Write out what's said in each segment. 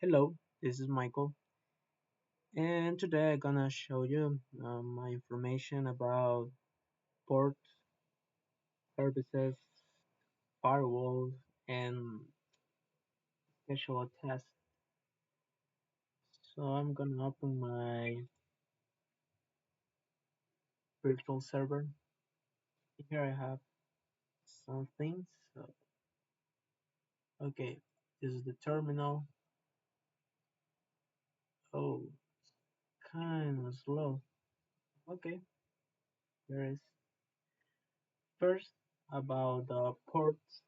Hello, this is Michael, and today I'm gonna show you my information about port services, firewalls, and special tests. So I'm gonna open my virtual server. Here I have some things. Okay, this is the terminal. Oh, kind of slow. Okay, there is first about the ports,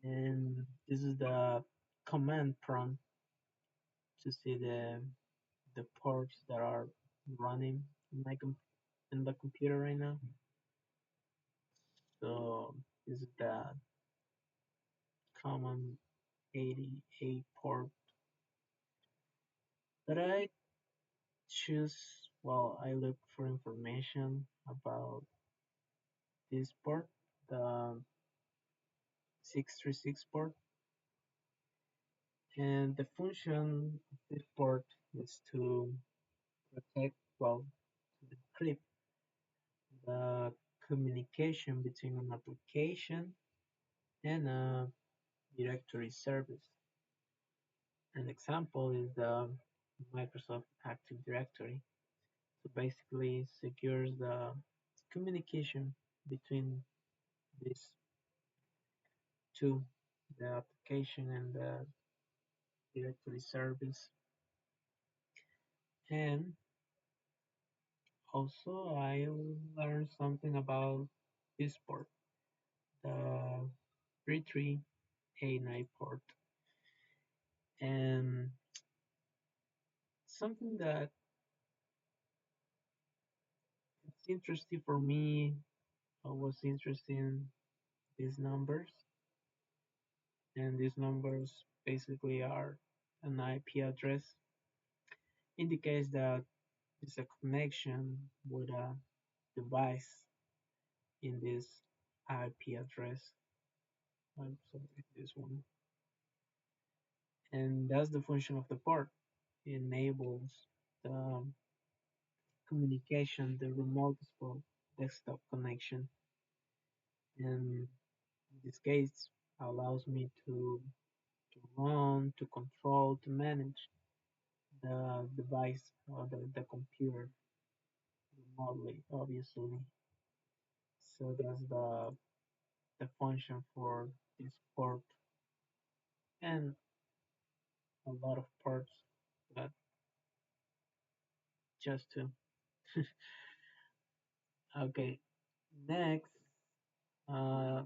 and this is the command prompt to see the ports that are running in in the computer right now. So this is the common 88 port that I choose. Well, I look for information about this port, the 636 port, and the function of this port is to protect, well, to decrypt the communication between an application and a directory service. An example is the Microsoft Active Directory. So basically secures the communication between these two, the application and the directory service. And also I learned something about this port, the 3389 port. And something that is interesting for me, was interesting these numbers. And these numbers basically are an IP address, indicates that it's a connection with a device in this IP address. I'm sorry, this one. And that's the function of the port. It enables the communication, the remote desktop connection. And in this case, allows me to run, to control, to manage the device or the computer remotely, obviously. So that's the function for this port and a lot of ports, but just two. Okay, next, uh,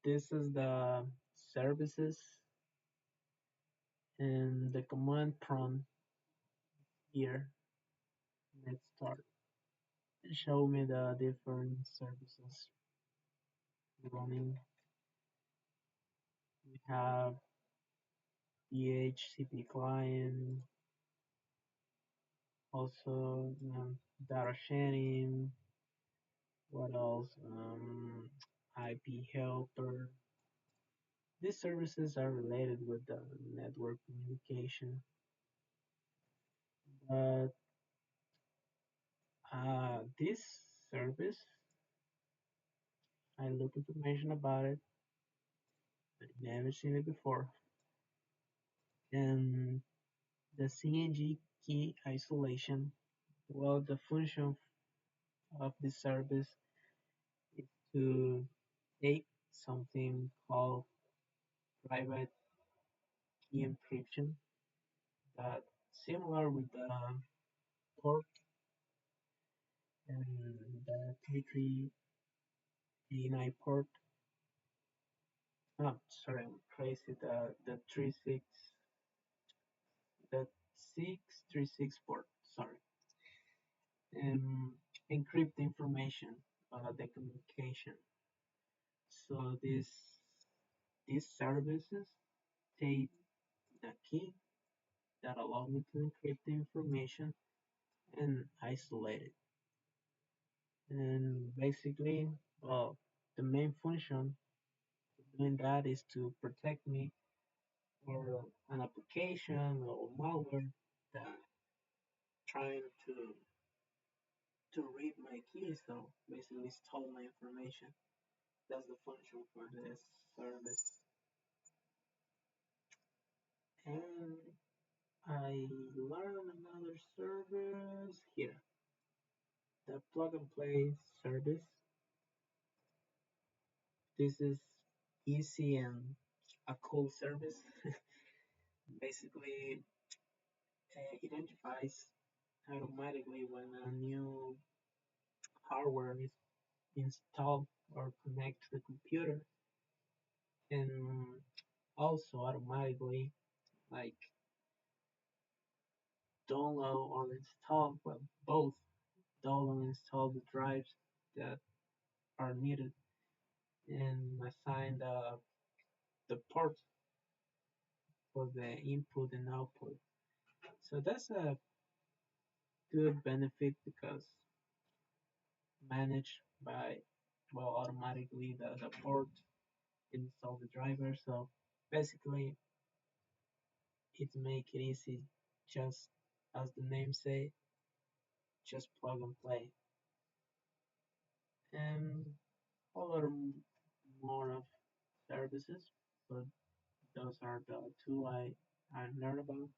this is the services and the command prompt here. Let's start. Show me the different services running. We have DHCP client, also data sharing. What else? IP helper. These services are related with the network communication, but this service, I look information about it, but never seen it before. And the CNG key isolation, well, the function of this service is to take something called private key encryption that similar with the port and the 3389 port. Oh, sorry, I'm crazy. The 636 port. Sorry. Um, encrypt information about the communication. So these services take the key that allow me to encrypt the information and isolate it. And basically, well, the main function of doing that is to protect me or an application or malware that trying to read my keys, so basically stole my information. That's the function for this service. And I learned another service here, the plug and play service. This is easy and a cool service. Basically, identifies automatically when a new hardware is installed or connect to the computer, and also automatically like download or install, well, both download and install the drives that are needed and assign the ports for the input and output. So that's a good benefit because managed by, well, automatically the port install the driver. So basically it make it easy, just as the name say, just plug and play. And a lot of more of services, but those are the two I learned about.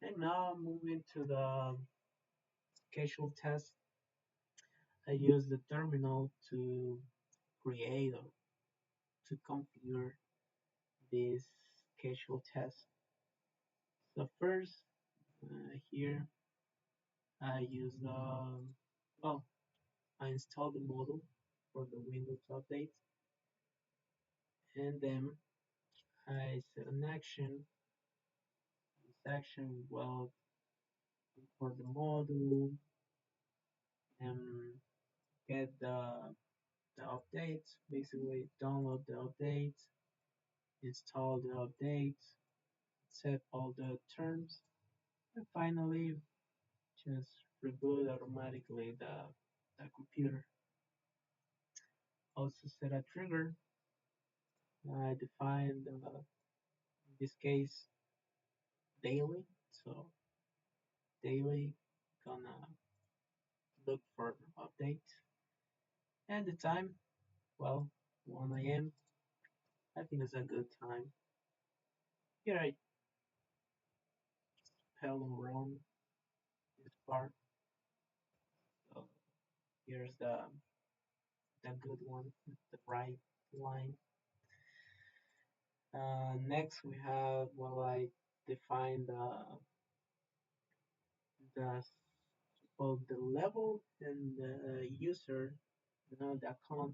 And now moving to the casual test, I use the terminal to create or to configure this casual test. So first, here I use well, I install the model for the Windows update, and then I set an action. This action will for the model and get the updates. Basically, download the updates, install the updates, set all the terms, and finally just reboot automatically the computer. Also set a trigger. I defined in this case daily. So daily gonna look for updates and the time. Well, 1 a.m. I think it's a good time. Here I spell wrong this part. So here's the good one, the right line. Next we have, well, I define the well, the level and the user, the account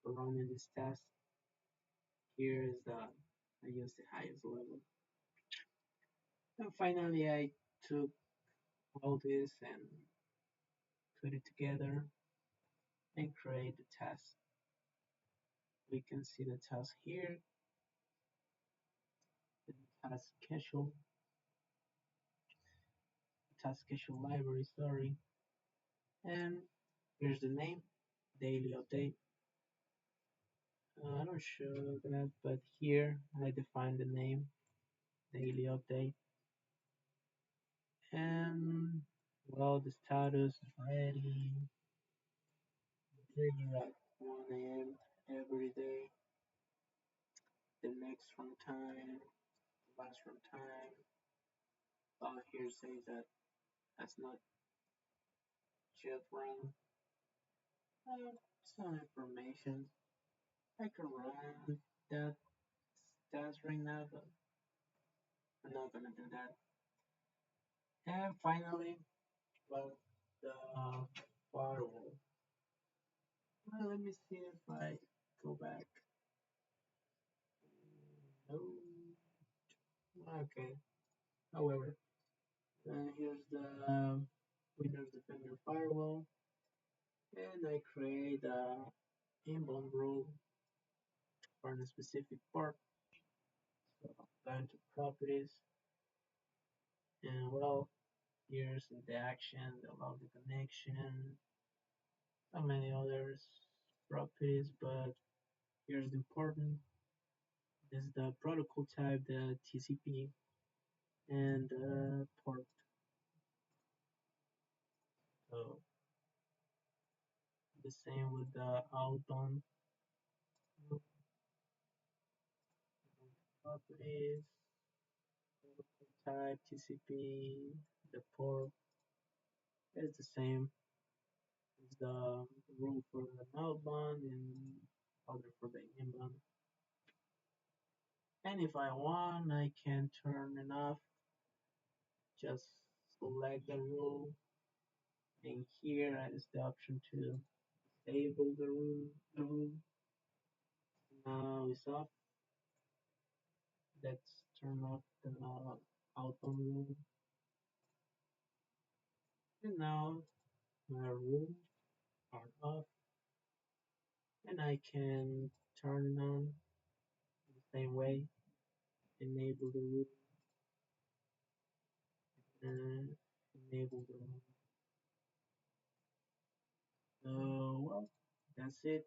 running this test. Here is I use the highest level. And finally, I took all this and put it together and create the test. We can see the task here, the task schedule library, sorry. And here's the name, daily update. I'm not sure that, but here I define the name, daily update. And well, the status ready, trigger at 1 a.m. every day, the next run time, last run time. Here says that that's not yet run. Some information. I can run that stats right now, but I'm not gonna do that. And finally, well, the firewall. Well, let me see if I go back. No. Okay. However, here's the Windows Defender firewall, and I create a inbound rule for a specific part. So I'm going to properties, and well, here's the action, the log the connection, so many others properties, but here's the important. This is the protocol type, the TCP, and the port. So the same with the outbound properties, protocol type, TCP, the port is the same as the rule for the outbound and other for the inbound. And if I want, I can turn it off. Just select the rule, and here is the option to disable the rule. Now it's off. Let's turn off the outbound rule. And now my rules are off, and I can turn it on the same way. Enable the rule and enable the rule. So well, that's it.